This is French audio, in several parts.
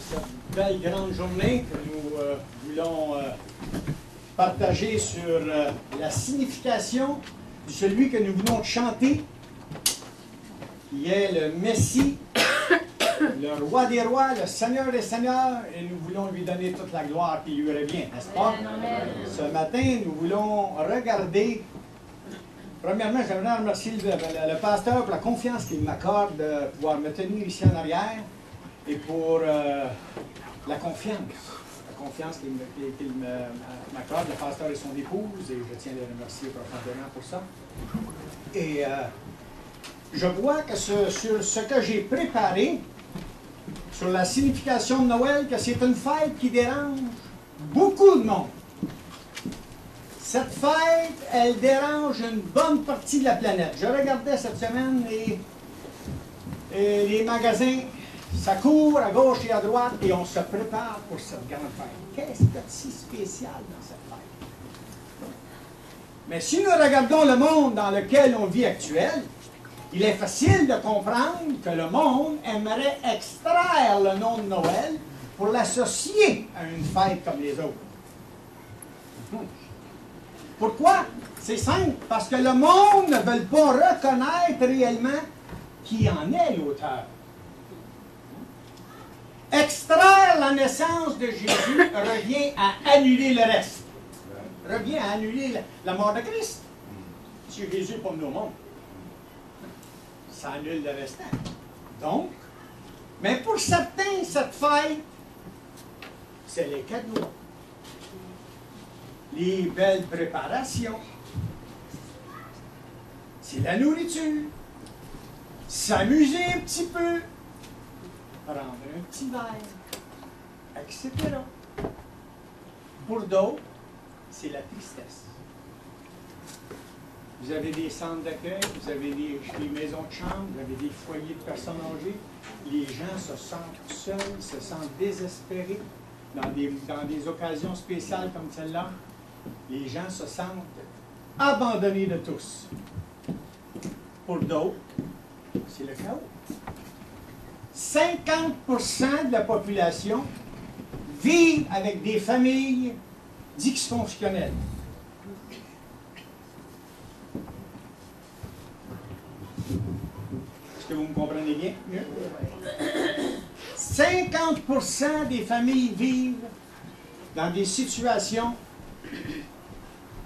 cette belle grande journée que nous voulons partager sur la signification de celui que nous venons de chanter, qui est le Messie, le Roi des rois, le Seigneur des seigneurs, et nous voulons lui donner toute la gloire qui lui revient, n'est-ce pas? Ce matin, nous voulons regarder. Premièrement, j'aimerais remercier le pasteur pour la confiance qu'il m'accorde de pouvoir me tenir ici en arrière et pour la confiance qu'il m'accorde, le pasteur et son épouse, et je tiens à les remercier profondément pour ça. Et je vois que sur ce que j'ai préparé, sur la signification de Noël, que c'est une fête qui dérange beaucoup de monde. Cette fête, elle dérange une bonne partie de la planète. Je regardais cette semaine les magasins, ça court à gauche et à droite et on se prépare pour cette grande fête. Qu'est-ce qu'il y a de si spécial dans cette fête? Mais si nous regardons le monde dans lequel on vit actuel, il est facile de comprendre que le monde aimerait extraire le nom de Noël pour l'associer à une fête comme les autres. Pourquoi? C'est simple, parce que le monde ne veut pas reconnaître réellement qui en est l'auteur. Extraire la naissance de Jésus revient à annuler le reste. Revient à annuler la mort de Christ. Si Jésus n'est pas venu au monde, ça annule le restant. Donc, mais pour certains, cette fête, c'est les cadeaux. Les belles préparations, c'est la nourriture, s'amuser un petit peu, prendre un petit verre, etc. Pour d'autres, c'est la tristesse. Vous avez des centres d'accueil, vous avez des maisons de chambre, vous avez des foyers de personnes âgées. Les gens se sentent seuls, se sentent désespérés dans des occasions spéciales comme celle-là. Les gens se sentent abandonnés de tous. Pour d'autres, c'est le chaos. 50% de la population vit avec des familles dysfonctionnelles. Est-ce que vous me comprenez bien? 50% des familles vivent dans des situations.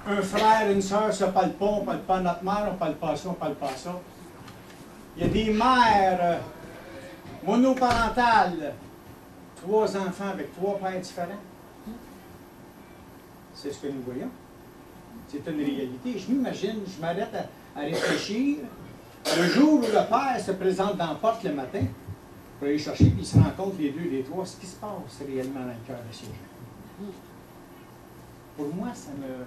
Un frère, une soeur se parle pas, on ne parle pas notre mère, on ne parle pas ça, on ne parle pas ça. Il y a des mères monoparentales, 3 enfants avec 3 pères différents. C'est ce que nous voyons. C'est une réalité. Je m'imagine, je m'arrête à réfléchir. Le jour où le père se présente dans la porte le matin pour aller chercher, puis il se rend compte, les 2, les 3, ce qui se passe réellement dans le cœur de ces gens. Pour moi, ça me...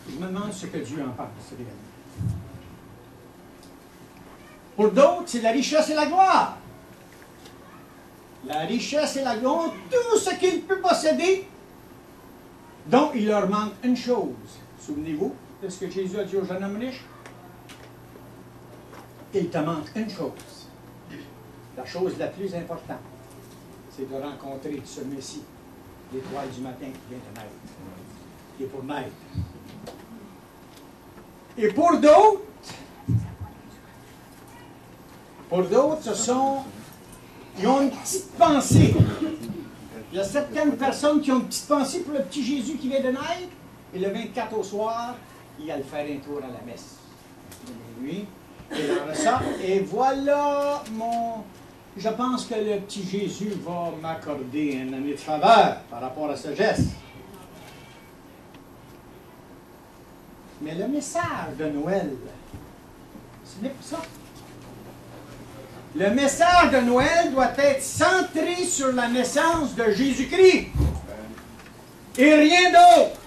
Je me demande ce que Dieu en pense réellement. Pour d'autres, c'est la richesse et la gloire. La richesse et la gloire, tout ce qu'il peut posséder, dont il leur manque une chose. Souvenez-vous de ce que Jésus a dit au jeune homme riche? Il te manque une chose. La chose la plus importante, c'est de rencontrer ce Messie, l'étoile du matin qui vient de naître, qui est pour naître. Et pour d'autres, ils ont une petite pensée. Il y a certaines personnes qui ont une petite pensée pour le petit Jésus qui vient de naître, et le 24 au soir, il va faire un tour à la messe. Lui, et dans ça, et voilà je pense que le petit Jésus va m'accorder une année de faveur par rapport à ce geste. Mais le message de Noël, ce n'est pas ça. Le message de Noël doit être centré sur la naissance de Jésus-Christ. Et rien d'autre.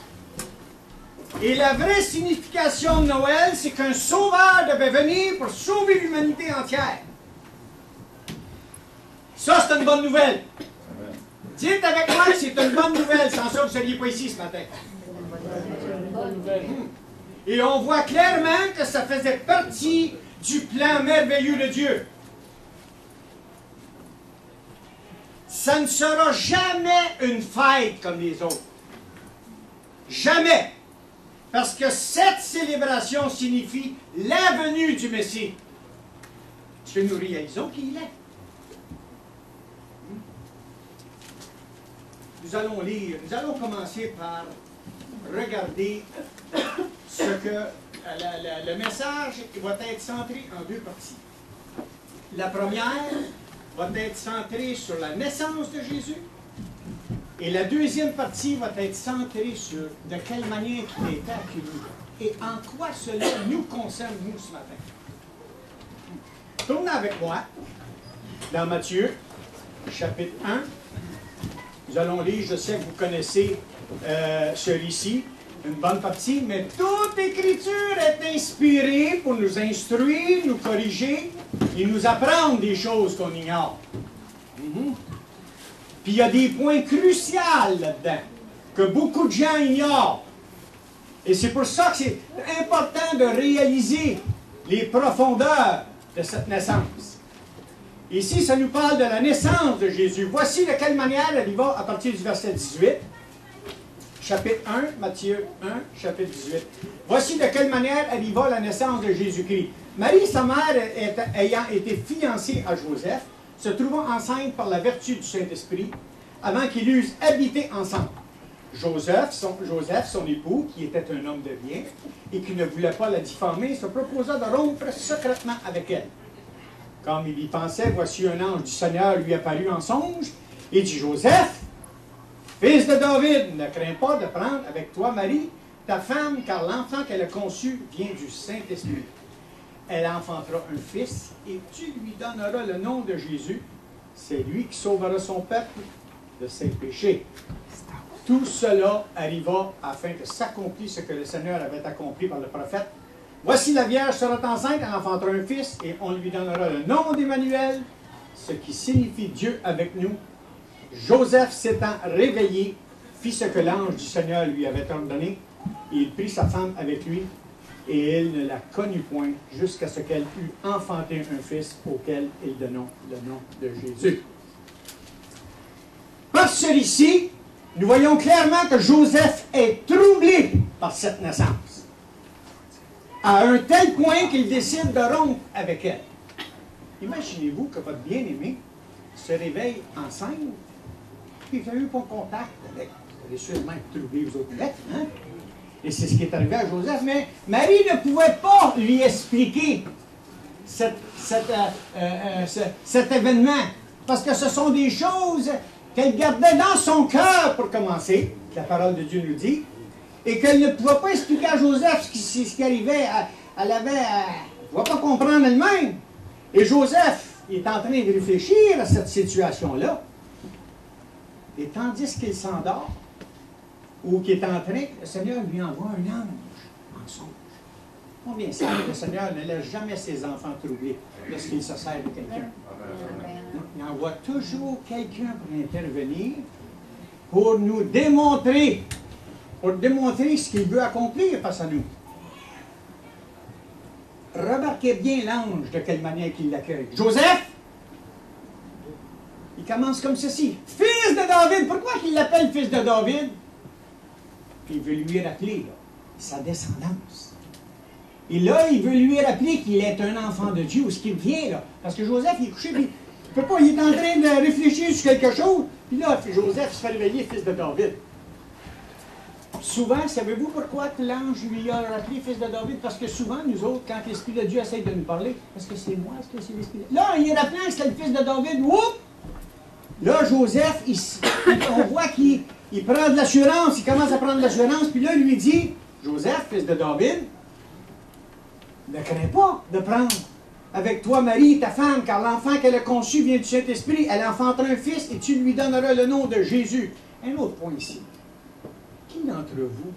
Et la vraie signification de Noël, c'est qu'un sauveur devait venir pour sauver l'humanité entière. Ça, c'est une bonne nouvelle. Dites avec moi que c'est une bonne nouvelle, sans ça, vous ne seriez pas ici ce matin. Et on voit clairement que ça faisait partie du plan merveilleux de Dieu. ça ne sera jamais une fête comme les autres. Jamais. Parce que cette célébration signifie la venue du Messie. Parce que nous réalisons qu'il est. Nous allons lire, nous allons commencer par regarder ce que le message va être centré en deux parties. La première va être centrée sur la naissance de Jésus. Et la deuxième partie va être centrée sur de quelle manière il a été accueilli et en quoi cela nous concerne, nous, ce matin. Tournez avec moi dans Matthieu, chapitre 1. Nous allons lire, je sais que vous connaissez ce récit, une bonne partie, mais toute Écriture est inspirée pour nous instruire, nous corriger et nous apprendre des choses qu'on ignore. Puis il y a des points cruciaux là-dedans, que beaucoup de gens ignorent. Et c'est pour ça que c'est important de réaliser les profondeurs de cette naissance. Ici, ça nous parle de la naissance de Jésus. Voici de quelle manière elle y va à partir du verset 18. Chapitre 1, Matthieu 1, chapitre 18. Voici de quelle manière elle y va la naissance de Jésus-Christ. Marie, sa mère, ayant été fiancée à Joseph, se trouvant enceinte par la vertu du Saint-Esprit, avant qu'ils eussent habité ensemble. Joseph, son époux, qui était un homme de bien, et qui ne voulait pas la diffamer, se proposa de rompre secrètement avec elle. Comme il y pensait, voici un ange du Seigneur lui apparut en songe, et dit, Joseph, fils de David, ne crains pas de prendre avec toi Marie, ta femme, car l'enfant qu'elle a conçu vient du Saint-Esprit. Elle enfantera un fils, et tu lui donneras le nom de Jésus. C'est lui qui sauvera son peuple de ses péchés. Tout cela arriva afin que s'accomplisse ce que le Seigneur avait accompli par le prophète. Voici la Vierge sera enceinte, elle enfantera un fils, et on lui donnera le nom d'Emmanuel, ce qui signifie Dieu avec nous. Joseph s'étant réveillé, fit ce que l'ange du Seigneur lui avait ordonné, et il prit sa femme avec lui, et elle ne la connut point jusqu'à ce qu'elle eût enfanté un fils auquel il donna le nom de Jésus. Par ce récit, nous voyons clairement que Joseph est troublé par cette naissance, à un tel point qu'il décide de rompre avec elle. Imaginez-vous que votre bien-aimé se réveille enceinte, puis vous n'avez eu pas contact avec. Vous allez sûrement être troublé aux autres lettres, hein? Et c'est ce qui est arrivé à Joseph, mais Marie ne pouvait pas lui expliquer cet événement, parce que ce sont des choses qu'elle gardait dans son cœur pour commencer, la parole de Dieu nous dit, et qu'elle ne pouvait pas expliquer à Joseph ce qui arrivait. Elle ne pouvait pas comprendre elle-même. Et Joseph est en train de réfléchir à cette situation-là, et tandis qu'il s'endort, ou qui est en train, le Seigneur lui envoie un ange en songe. Combien savent que le Seigneur ne laisse jamais ses enfants troublés lorsqu'il se sert de quelqu'un? Il envoie toujours quelqu'un pour intervenir, pour nous démontrer, ce qu'il veut accomplir face à nous. Remarquez bien l'ange, de quelle manière qu'il l'accueille. Joseph, il commence comme ceci. Fils de David, pourquoi il l'appelle fils de David? Il veut lui rappeler là, sa descendance. Et là, il veut lui rappeler qu'il est un enfant de Dieu, où ce qu'il vient là. Parce que Joseph, il est couché, puis il peut pas, il est en train de réfléchir sur quelque chose. Puis là, Joseph se fait réveiller fils de David. Souvent, savez-vous pourquoi l'ange lui a rappelé fils de David? Parce que souvent, nous autres, quand l'Esprit de Dieu essaie de nous parler, est-ce que c'est moi, est-ce que c'est l'Esprit de Dieu? Là, il est rappelé que c'est le fils de David. Whoop! Là, Joseph, on voit qu'il prend de l'assurance, il commence à prendre de l'assurance, puis là, il lui dit, Joseph, fils de David, ne crains pas de prendre avec toi Marie, ta femme, car l'enfant qu'elle a conçu vient du Saint-Esprit, elle enfantera un fils, et tu lui donneras le nom de Jésus. Un autre point ici. Qui d'entre vous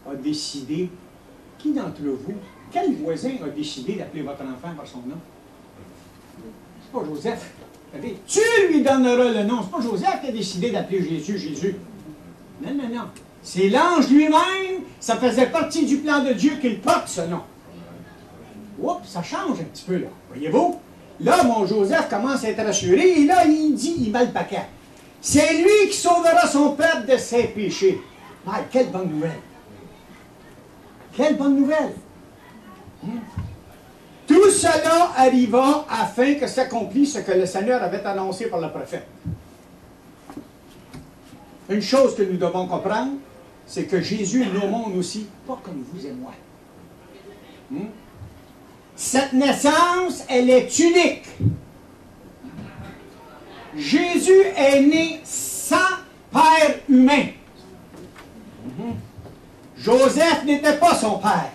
a décidé, quel voisin a décidé d'appeler votre enfant par son nom? C'est pas Joseph. Tu lui donneras le nom. C'est pas Joseph qui a décidé d'appeler Jésus, Jésus. Non, non, non. C'est l'ange lui-même. Ça faisait partie du plan de Dieu qu'il porte ce nom. Oups, ça change un petit peu là. Voyez-vous? là, mon Joseph commence à être rassuré, et là, il dit, il met le paquet. C'est lui qui sauvera son peuple de ses péchés. Ah, quelle bonne nouvelle! Quelle bonne nouvelle! Tout cela arriva afin que s'accomplisse ce que le Seigneur avait annoncé par le prophète. Une chose que nous devons comprendre, c'est que Jésus est au monde aussi, pas comme vous et moi. Cette naissance, elle est unique. Jésus est né sans père humain. Joseph n'était pas son père.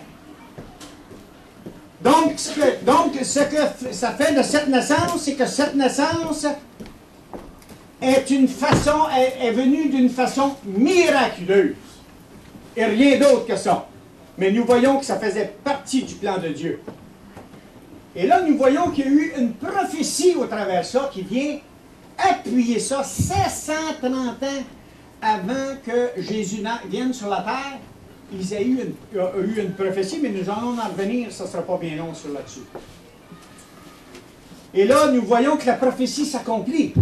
Donc, ce que ça fait de cette naissance, c'est que cette naissance est venue d'une façon miraculeuse. Et rien d'autre que ça. Mais nous voyons que ça faisait partie du plan de Dieu. Et là, nous voyons qu'il y a eu une prophétie au travers de ça qui vient appuyer ça 730 ans avant que Jésus vienne sur la terre. Isaïe a eu une prophétie, mais nous allons en revenir, ça ne sera pas bien long sur là-dessus. Et là, nous voyons que la prophétie s'accomplit.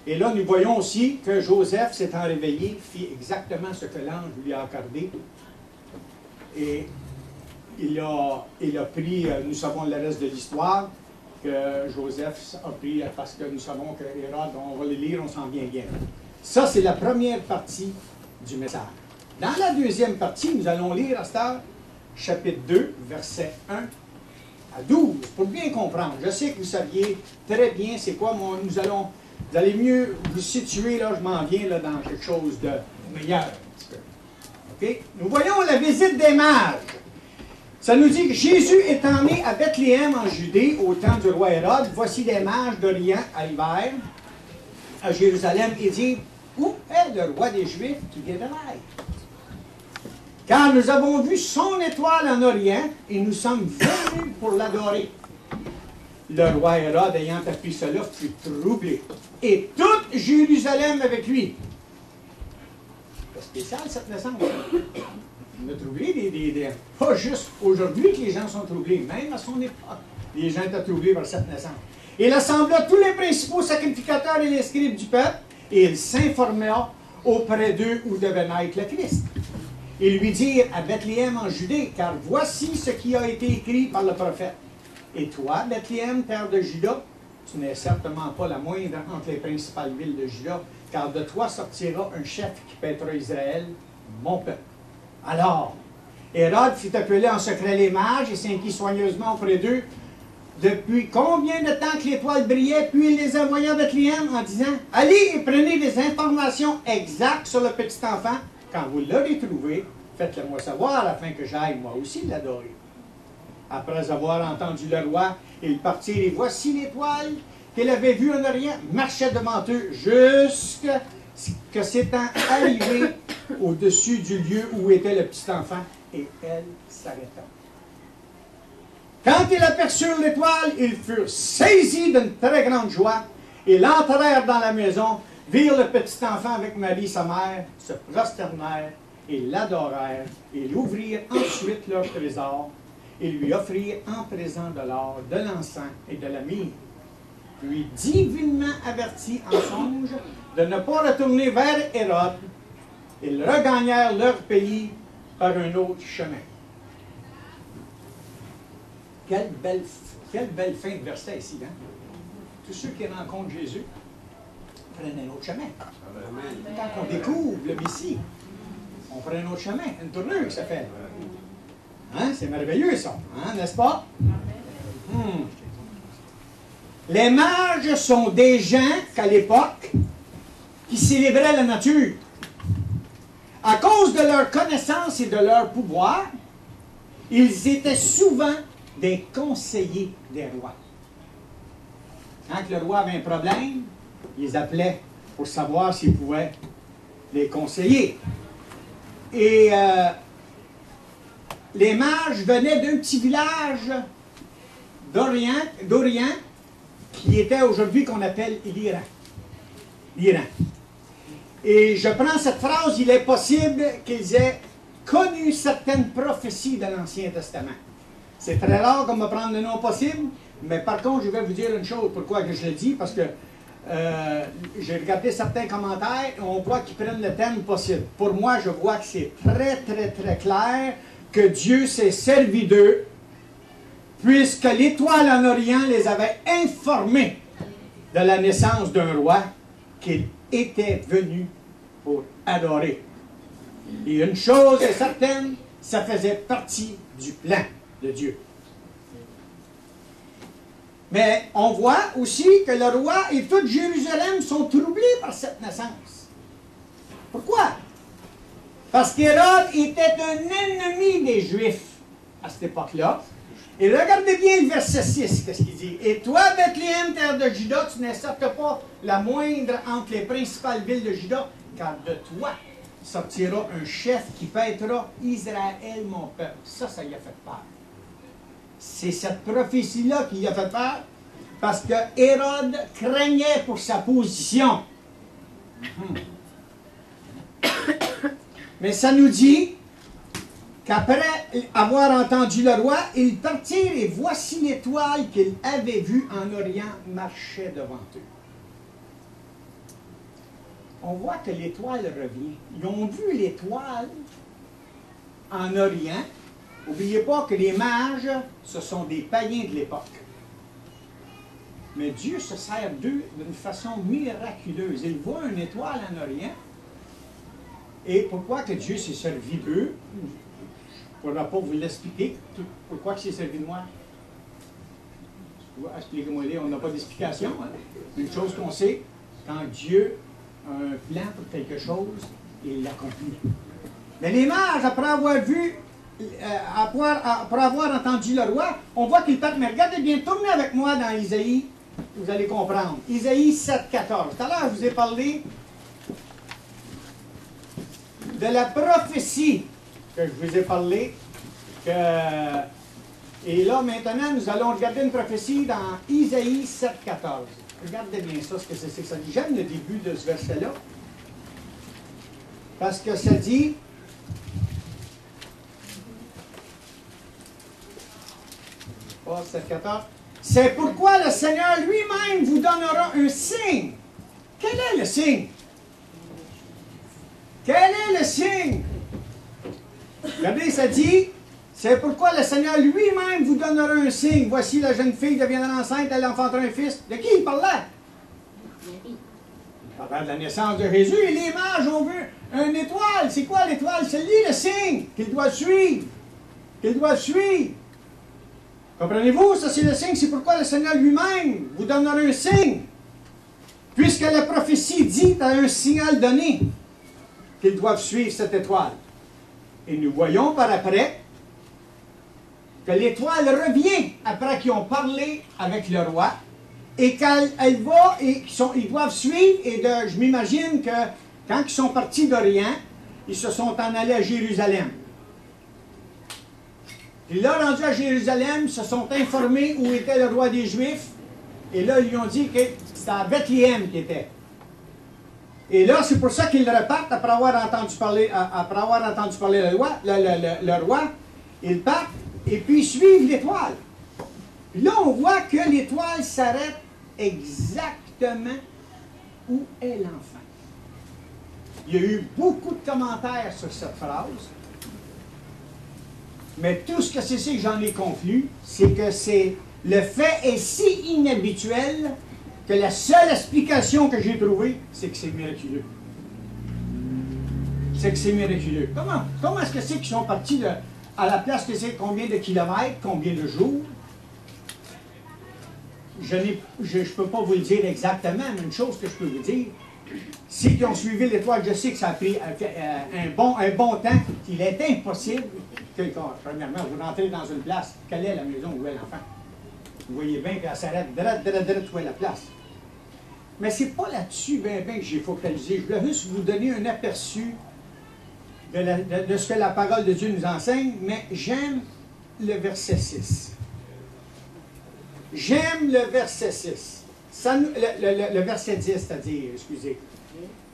Et là, nous voyons aussi que Joseph, s'étant réveillé, fit exactement ce que l'ange lui a accordé. Et il a pris, nous savons le reste de l'histoire, que Joseph a pris, parce que nous savons que Hérode, on va le lire, on s'en vient bien. Ça, c'est la première partie du message. Dans la deuxième partie, nous allons lire à cette heure, chapitre 2, versets 1 à 12, pour bien comprendre. Je sais que vous saviez très bien c'est quoi, vous allez mieux vous situer, là, je m'en viens là, dans quelque chose de meilleur. Okay? Nous voyons la visite des mages. Ça nous dit que Jésus étant né à Bethléem en Judée, au temps du roi Hérode, voici des mages d'Orient arrivèrent à Jérusalem et dirent, où est le roi des Juifs qui vient de l'air? Car nous avons vu son étoile en Orient et nous sommes venus pour l'adorer. Le roi Hérode, ayant appris cela, fut troublé. Et toute Jérusalem avec lui. C'est spécial cette naissance. On a troublé pas juste aujourd'hui que les gens sont troublés, même à son époque. Les gens étaient troublés par cette naissance. Il assembla tous les principaux sacrificateurs et les scribes du peuple, et il s'informa auprès d'eux où devait naître le Christ. Ils lui dirent à Bethléem en Judée, car voici ce qui a été écrit par le prophète. Et toi, Bethléem, terre de Juda, tu n'es certainement pas la moindre entre les principales villes de Juda, car de toi sortira un chef qui paîtra Israël, mon peuple. Alors, Hérode fit appeler en secret les mages et s'inquiéta soigneusement auprès d'eux depuis combien de temps que l'étoile brillait, puis il les envoya à Bethléem en disant, allez et prenez des informations exactes sur le petit enfant. Quand vous l'aurez trouvé, faites-le moi savoir afin que j'aille moi aussi l'adorer. Après avoir entendu le roi, ils partirent et voici l'étoile qu'il avait vue en Orient marchait devant eux jusqu'à ce que s'étant arrivé au-dessus du lieu où était le petit enfant, et elle s'arrêta. Quand ils aperçurent l'étoile, ils furent saisis d'une très grande joie et l'entrèrent dans la maison, virent le petit enfant avec Marie, sa mère, se prosternèrent et l'adorèrent, et l'ouvrirent ensuite leur trésor, et lui offrirent en présent de l'or, de l'encens et de la myrrhe. Puis, divinement avertis en songe de ne pas retourner vers Hérode, ils regagnèrent leur pays par un autre chemin. Quelle belle fin de verset ici, hein? Tous ceux qui rencontrent Jésus prennent un autre chemin. Quand on découvre le Messie, on prend un autre chemin, une tournure, ça fait. Hein? C'est merveilleux, ça, hein? N'est-ce pas? Les mages sont des gens qu'à l'époque qui célébraient la nature. À cause de leur connaissance et de leur pouvoir, ils étaient souvent des conseillers des rois. Quand le roi avait un problème, ils les appelaient pour savoir s'ils pouvaient les conseiller. Et les mages venaient d'un petit village d'Orient qui était aujourd'hui qu'on appelle l'Iran. L'Iran. Et je prends cette phrase, il est possible qu'ils aient connu certaines prophéties de l'Ancien Testament. C'est très rare qu'on me prenne le nom possible, Mais par contre, je vais vous dire une chose, pourquoi que je le dis, parce que j'ai regardé certains commentaires et on voit qu'ils prennent le terme possible. Pour moi, je vois que c'est très, très, très clair que Dieu s'est servi d'eux, puisque l'étoile en Orient les avait informés de la naissance d'un roi qu'il était venu pour adorer. Et une chose est certaine, ça faisait partie du plan de Dieu. Mais on voit aussi que le roi et toute Jérusalem sont troublés par cette naissance. Pourquoi? Parce qu'Hérode était un ennemi des Juifs à cette époque-là. Et regardez bien le verset 6, qu'est-ce qu'il dit. « Et toi, Bethléem, terre de Juda, tu n'es certes pas la moindre entre les principales villes de Juda, car de toi sortira un chef qui paîtra Israël, mon peuple. » Ça y a fait peur. C'est cette prophétie-là qui lui a fait peur, parce que Hérode craignait pour sa position. Mais ça nous dit qu'après avoir entendu le roi, ils partirent et voici l'étoile qu'ils avaient vue en Orient marchait devant eux. On voit que l'étoile revient. Ils ont vu l'étoile en Orient. N'oubliez pas que les mages, ce sont des païens de l'époque. Mais Dieu se sert d'eux d'une façon miraculeuse. Il voit une étoile en Orient. Et pourquoi que Dieu s'est servi d'eux? Je ne pourrai pas vous l'expliquer. Pourquoi il s'est servi de moi? Expliquez-moi, on n'a pas d'explication. Hein? Une chose qu'on sait, quand Dieu a un plan pour quelque chose, il l'accomplit. Mais les mages, après avoir vu, après avoir entendu le roi, on voit qu'ils partent. Mais regardez bien, tournez avec moi dans Isaïe, vous allez comprendre. Isaïe 7, 14. Tout à l'heure, je vous ai parlé de la prophétie que je vous ai parlé. Et là, maintenant, nous allons regarder une prophétie dans Isaïe 7, 14. Regardez bien ça, ce que c'est que ça dit. J'aime le début de ce verset-là. Parce que ça dit... Oh, 7, 14. C'est pourquoi le Seigneur lui-même vous donnera un signe. Quel est le signe? Quel est le signe? Regardez, ça dit, c'est pourquoi le Seigneur lui-même vous donnera un signe. Voici la jeune fille deviendra enceinte, elle enfantera un fils. De qui il parlait? Il parlait de la naissance de Jésus et les mages ont vu une étoile. C'est quoi l'étoile? C'est lui le signe qu'il doit suivre. Qu'il doit suivre. Comprenez-vous? Ça c'est le signe. C'est pourquoi le Seigneur lui-même vous donnera un signe. Puisque la prophétie dit à un signal donné qu'ils doivent suivre cette étoile. Et nous voyons par après que l'étoile revient après qu'ils ont parlé avec le roi et qu'elle va et ils doivent suivre. Et je m'imagine que quand ils sont partis d'Orient, ils se sont en allés à Jérusalem. Et là, rendus à Jérusalem, ils se sont informés où était le roi des Juifs. Et là, ils lui ont dit que c'était à Bethléem qu'il était. Et là, c'est pour ça qu'ils repartent après avoir entendu parler le roi. Ils partent et puis ils suivent l'étoile. Puis là, on voit que l'étoile s'arrête exactement où est l'enfant. Il y a eu beaucoup de commentaires sur cette phrase. Mais tout ce que c'est que j'en ai conclu, c'est que le fait est si inhabituel que la seule explication que j'ai trouvée, c'est que c'est miraculeux. C'est que c'est miraculeux. Comment est-ce que c'est qu'ils sont partis à la place que c'est combien de kilomètres, combien de jours? Je ne peux pas vous le dire exactement, mais une chose que je peux vous dire, c'est qu'ils ont suivi l'étoile. Je sais que ça a pris un bon temps. Il est impossible que, premièrement, vous rentrez dans une place. Quelle est la maison où est l'enfant? Vous voyez bien qu'elle s'arrête direct où est la place. Mais ce n'est pas là-dessus que j'ai focalisé. Je voulais juste vous donner un aperçu de ce que la parole de Dieu nous enseigne, mais j'aime le verset 6. J'aime le verset 6. Le verset 10, c'est-à-dire, excusez.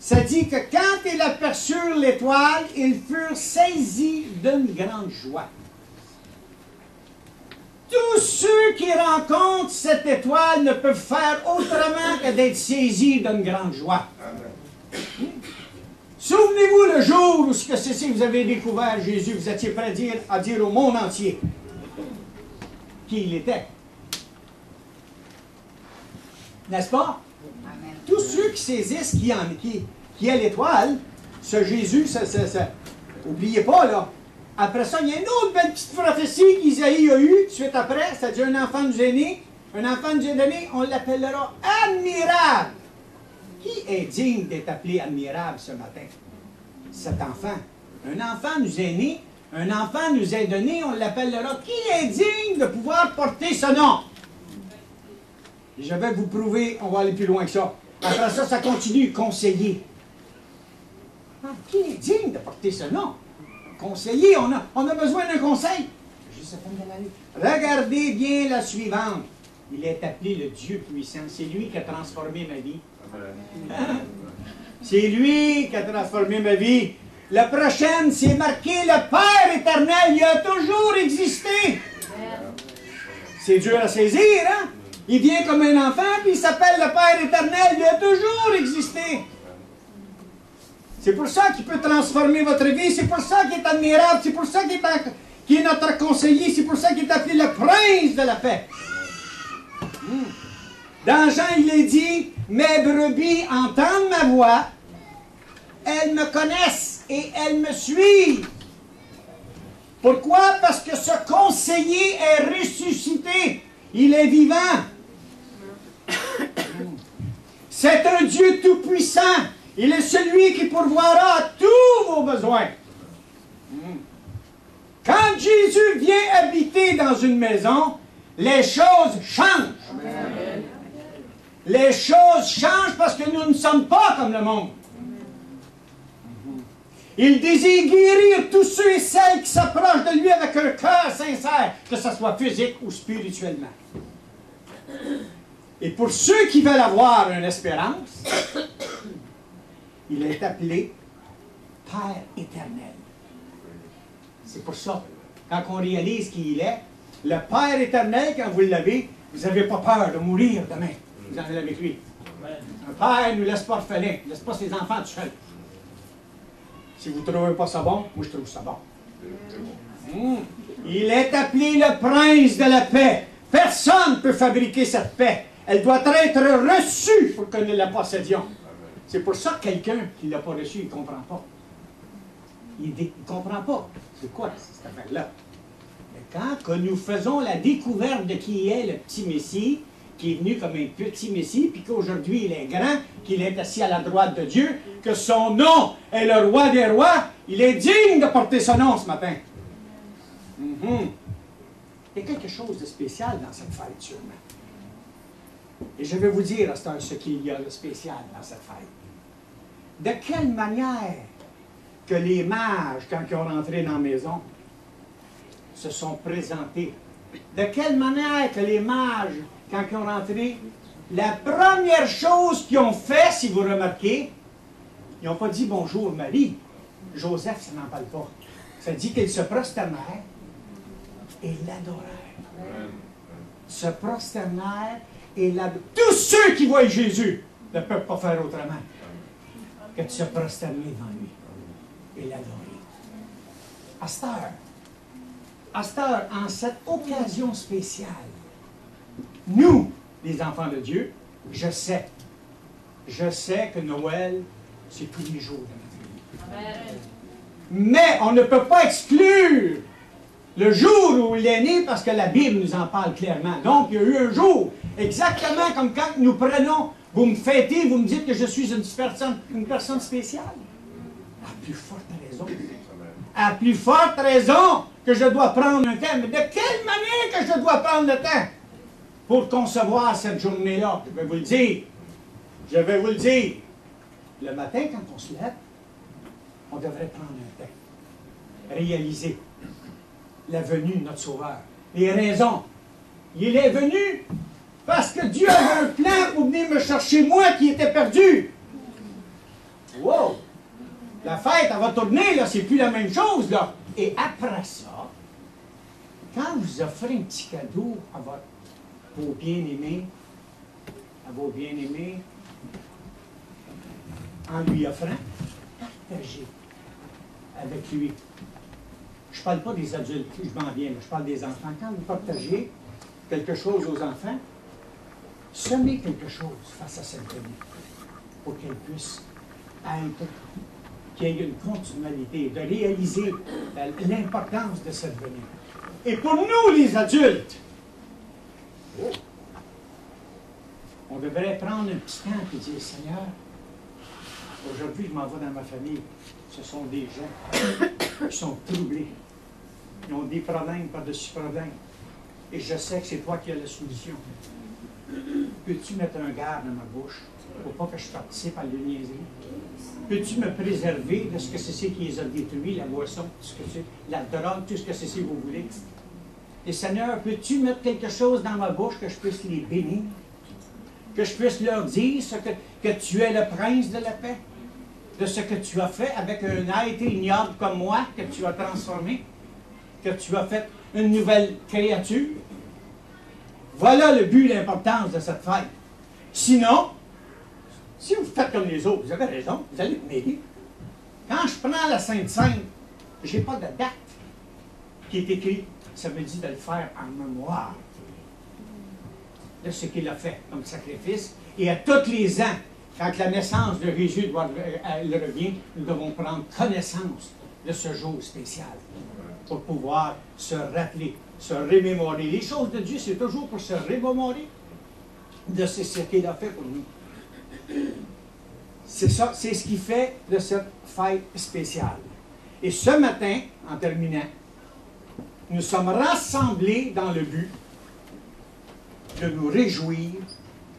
Ça dit que quand ils aperçurent l'étoile, ils furent saisis d'une grande joie. tous ceux qui rencontrent cette étoile ne peuvent faire autrement que d'être saisis d'une grande joie. Souvenez-vous le jour où vous avez découvert Jésus, vous étiez prêt à dire au monde entier qui il était. N'est-ce pas? Amen. Tous ceux qui saisissent qui est l'étoile, ce Jésus, n'oubliez pas, là. Après ça, il y a une autre belle petite prophétie qu'Isaïe a eue, tout de suite après, c'est-à-dire un enfant nous est né. Un enfant nous est donné, on l'appellera admirable. Qui est digne d'être appelé admirable ce matin? Cet enfant. Un enfant nous est né, un enfant nous est donné, on l'appellera. Qui est digne de pouvoir porter ce nom? Et je vais vous prouver, on va aller plus loin que ça. Après ça, ça continue, conseiller. Qui est digne de porter ce nom? Conseiller, on a besoin d'un conseil. Regardez bien la suivante. Il est appelé le Dieu puissant. C'est lui qui a transformé ma vie. C'est lui qui a transformé ma vie. La prochaine, c'est marqué le Père éternel. Il a toujours existé. C'est dur à saisir, hein? Il vient comme un enfant, puis il s'appelle le Père éternel. Il a toujours existé. C'est pour ça qu'il peut transformer votre vie. C'est pour ça qu'il est admirable. C'est pour ça qu'il est notre conseiller. C'est pour ça qu'il est appelé le prince de la paix. Dans Jean, il est dit, mes brebis entendent ma voix, elles me connaissent et elles me suivent. Pourquoi? Parce que ce conseiller est ressuscité. Il est vivant. C'est un Dieu tout-puissant. Il est celui qui pourvoira à tous vos besoins. Quand Jésus vient habiter dans une maison, les choses changent. Amen. Les choses changent parce que nous ne sommes pas comme le monde. Il désire guérir tous ceux et celles qui s'approchent de lui avec un cœur sincère, que ce soit physique ou spirituellement. Et pour ceux qui veulent avoir une espérance, il est appelé Père éternel. C'est pour ça, quand on réalise qui il est, le Père éternel, quand vous l'avez, vous n'avez pas peur de mourir demain. Vous en allez avec lui. Un père ne nous laisse pas orphelins, ne laisse pas ses enfants tout seuls. Si vous ne trouvez pas ça bon, moi je trouve ça bon. Il est appelé le prince de la paix. Personne ne peut fabriquer cette paix. Elle doit être reçue pour que nous la possédions. C'est pour ça que quelqu'un qui ne l'a pas reçu, il ne comprend pas. Il ne comprend pas. C'est quoi cette affaire-là? Mais quand nous faisons la découverte de qui est le petit Messie, qui est venu comme un petit Messie, puis qu'aujourd'hui il est grand, qu'il est assis à la droite de Dieu, que son nom est le roi des rois, il est digne de porter son nom ce matin. Il y a quelque chose de spécial dans cette fête, sûrement. Et je vais vous dire à ce qu'il y a de spécial dans cette fête. De quelle manière que les mages, quand ils ont rentré dans la maison, se sont présentés. De quelle manière que les mages, quand ils ont rentré, la première chose qu'ils ont fait, si vous remarquez, ils n'ont pas dit « Bonjour Marie ». Joseph, ça n'en parle pas. Ça dit qu'ils se prosternèrent et l'adorèrent. Se prosternèrent et l'adorèrent. Tous ceux qui voient Jésus ne peuvent pas faire autrement que de se prosterner devant lui et l'adorer. À cette heure, en cette occasion spéciale, nous, les enfants de Dieu, je sais que Noël, c'est tous les jours de notre vie. Amen. Mais on ne peut pas exclure le jour où il est né parce que la Bible nous en parle clairement. Donc, il y a eu un jour, exactement comme quand nous prenons, vous me fêtez, vous me dites que je suis une personne spéciale. À plus forte raison. À plus forte raison que je dois prendre un temps. Mais de quelle manière que je dois prendre le temps pour concevoir cette journée-là? Je vais vous le dire. Je vais vous le dire. Le matin, quand on se lève, on devrait prendre un temps. Réaliser la venue de notre Sauveur. Les raisons. Il est venu parce que Dieu avait un plan pour venir me chercher, moi qui étais perdu. Wow! La fête, elle va tourner, là, c'est plus la même chose, là. Et après ça, quand vous offrez un petit cadeau à vos bien-aimés, en lui offrant, partagez avec lui. Je ne parle pas des adultes, je m'en viens, mais je parle des enfants. Quand vous partagez quelque chose aux enfants, semez quelque chose face à cette venue pour qu'elle puisse être, qu'il y ait une continualité, de réaliser l'importance de cette venue. Et pour nous, les adultes, on devrait prendre un petit temps et dire, Seigneur, aujourd'hui, je m'en vais dans ma famille. Ce sont des gens qui sont troublés. Ils ont des problèmes par-dessus problèmes. Et je sais que c'est toi qui as la solution. Peux-tu mettre un garde dans ma bouche pour pas que je participe à la niaiserie? Peux-tu me préserver de ce que c'est qui les a détruits, la boisson, ce que c'est, la drogue, tout ce que c'est que vous voulez? Et Seigneur, peux-tu mettre quelque chose dans ma bouche que je puisse les bénir? Que je puisse leur dire que tu es le prince de la paix? De ce que tu as fait avec un être ignoble comme moi, que tu as transformé, que tu as fait une nouvelle créature. Voilà le but et l'importance de cette fête. Sinon, si vous faites comme les autres, vous avez raison, vous allez m'aider. Quand je prends la Sainte Seine, je n'ai pas de date qui est écrite. Ça me dit de le faire en mémoire de ce qu'il a fait comme sacrifice. Et à tous les ans, quand la naissance de Jésus elle revient, nous devons prendre connaissance de ce jour spécial pour pouvoir se rappeler, se remémorer. Les choses de Dieu, c'est toujours pour se remémorer de ce qu'il a fait pour nous. C'est ça, c'est ce qui fait de cette fête spéciale. Et ce matin, en terminant, nous sommes rassemblés dans le but de nous réjouir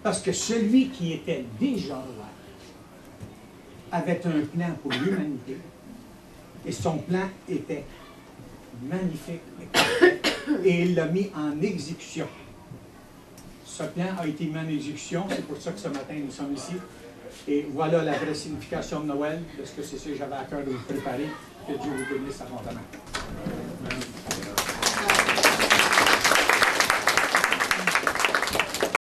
parce que celui qui était déjà là avait un plan pour l'humanité et son plan était magnifique et il l'a mis en exécution. Ce plan a été mis en exécution, c'est pour ça que ce matin nous sommes ici. Et voilà la vraie signification de Noël, de ce que c'est ce que j'avais à cœur de vous préparer. Que Dieu vous bénisse abondamment.